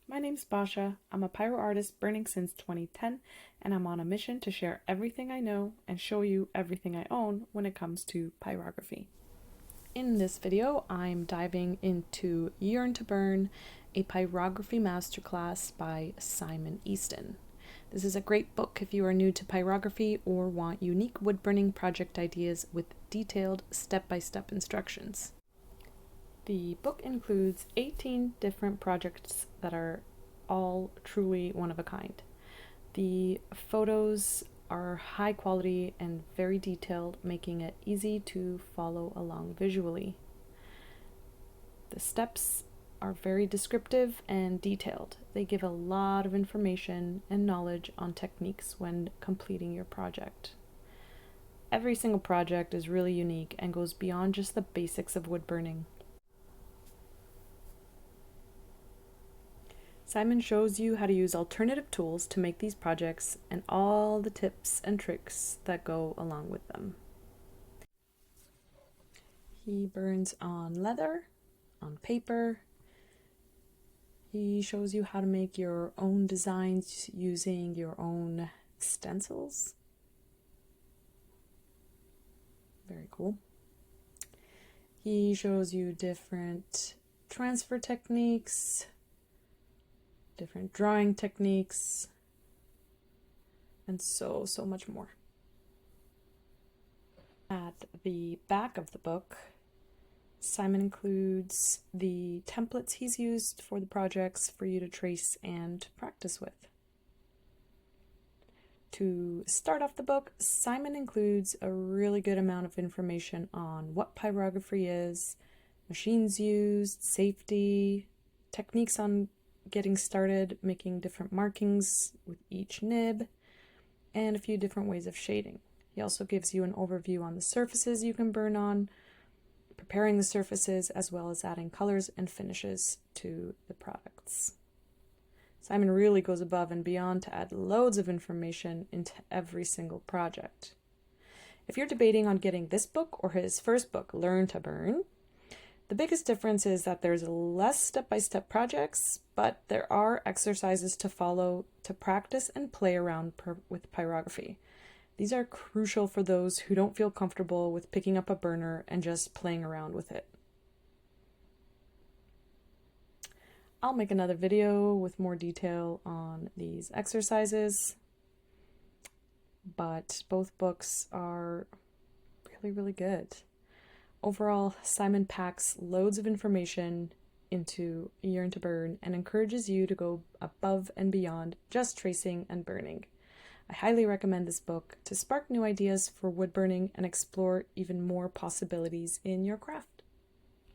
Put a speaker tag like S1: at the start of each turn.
S1: My name's Basha. I'm a pyro artist burning since 2010, and I'm on a mission to share everything I know and show you everything I own when it comes to pyrography. In this video, I'm diving into Yearn to Burn, a pyrography masterclass by Simon Easton. This is a great book if you are new to pyrography or want unique wood burning project ideas with detailed step-by-step instructions. The book includes 18 different projects that are all truly one of a kind. The photos are high quality and very detailed, making it easy to follow along visually. The steps are very descriptive and detailed. They give a lot of information and knowledge on techniques when completing your project. Every single project is really unique and goes beyond just the basics of wood burning. Simon shows you how to use alternative tools to make these projects and all the tips and tricks that go along with them. He burns on leather, on paper. He shows you how to make your own designs using your own stencils. Very cool. He shows you different transfer techniques, different drawing techniques, and so much more. At the back of the book, Simon includes the templates he's used for the projects for you to trace and practice with. To start off the book, Simon includes a really good amount of information on what pyrography is, machines used, safety, techniques on getting started, making different markings with each nib, and a few different ways of shading. He also gives you an overview on the surfaces you can burn on, preparing the surfaces, as well as adding colors and finishes to the products. Simon really goes above and beyond to add loads of information into every single project. If you're debating on getting this book or his first book, Learn to Burn, the biggest difference is that there's less step-by-step projects, but there are exercises to follow to practice and play around with pyrography. These are crucial for those who don't feel comfortable with picking up a burner and just playing around with it. I'll make another video with more detail on these exercises, but both books are really good. Overall, Simon packs loads of information into Yearn to Burn and encourages you to go above and beyond just tracing and burning. I highly recommend this book to spark new ideas for wood burning and explore even more possibilities in your craft.